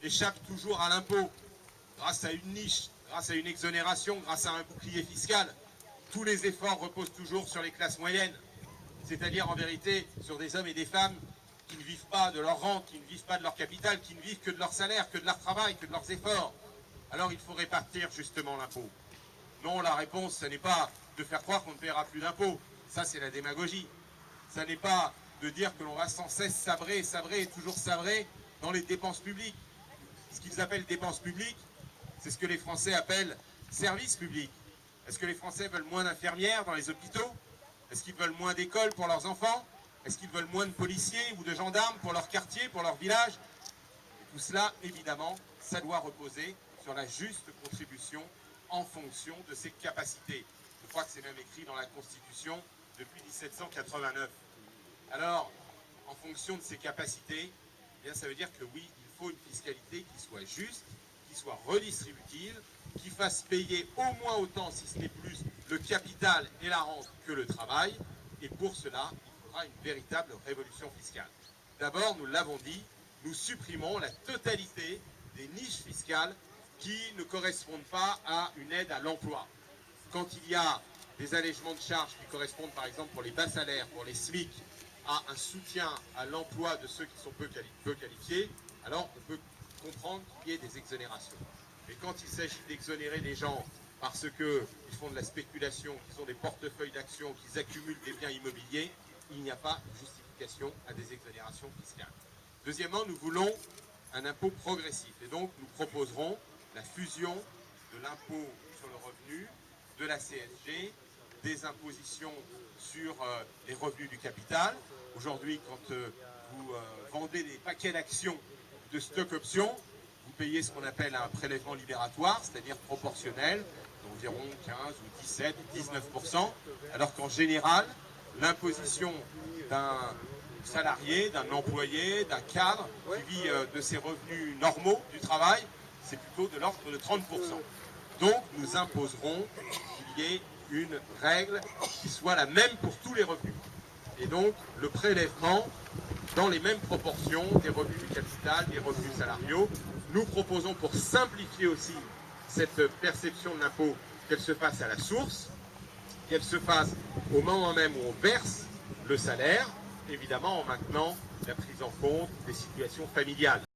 échappent toujours à l'impôt, grâce à une niche, grâce à une exonération, grâce à un bouclier fiscal. Tous les efforts reposent toujours sur les classes moyennes, c'est-à-dire en vérité sur des hommes et des femmes qui ne vivent pas de leur rente, qui ne vivent pas de leur capital, qui ne vivent que de leur salaire, que de leur travail, que de leurs efforts. Alors il faut répartir justement l'impôt. Non, la réponse, ce n'est pas de faire croire qu'on ne paiera plus d'impôts. Ça, c'est la démagogie. Ça n'est pas de dire que l'on va sans cesse sabrer, sabrer et toujours sabrer dans les dépenses publiques. Ce qu'ils appellent dépenses publiques, c'est ce que les Français appellent services publics. Est-ce que les Français veulent moins d'infirmières dans les hôpitaux? Est-ce qu'ils veulent moins d'écoles pour leurs enfants? Est-ce qu'ils veulent moins de policiers ou de gendarmes pour leur quartier, pour leur village? Et tout cela, évidemment, ça doit reposer sur la juste contribution en fonction de ses capacités. Je crois que c'est même écrit dans la Constitution depuis 1789. Alors, en fonction de ses capacités, eh bien, ça veut dire que oui, il faut une fiscalité qui soit juste, qui soit redistributive, qui fasse payer au moins autant, si ce n'est plus, le capital et la rente que le travail. Et pour cela, il faudra une véritable révolution fiscale. D'abord, nous l'avons dit, nous supprimons la totalité des niches fiscales qui ne correspondent pas à une aide à l'emploi. Quand il y a des allègements de charges qui correspondent par exemple pour les bas salaires, pour les SMIC, à un soutien à l'emploi de ceux qui sont peu qualifiés, alors on peut comprendre qu'il y ait des exonérations. Mais quand il s'agit d'exonérer des gens parce qu'ils font de la spéculation, qu'ils ont des portefeuilles d'actions, qu'ils accumulent des biens immobiliers, il n'y a pas de justification à des exonérations fiscales. Deuxièmement, nous voulons un impôt progressif et donc nous proposerons la fusion de l'impôt sur le revenu, de la CSG, des impositions sur les revenus du capital. Aujourd'hui, quand vous vendez des paquets d'actions de stock options, vous payez ce qu'on appelle un prélèvement libératoire, c'est-à-dire proportionnel, d'environ 15 ou 17 ou 19%, alors qu'en général, l'imposition d'un salarié, d'un employé, d'un cadre qui vit de ses revenus normaux du travail, c'est plutôt de l'ordre de 30%. Donc nous imposerons qu'il y ait une règle qui soit la même pour tous les revenus. Et donc le prélèvement dans les mêmes proportions des revenus du capital, des revenus salariaux. Nous proposons pour simplifier aussi cette perception de l'impôt qu'elle se fasse à la source, qu'elle se fasse au moment même où on verse le salaire, évidemment en maintenant la prise en compte des situations familiales.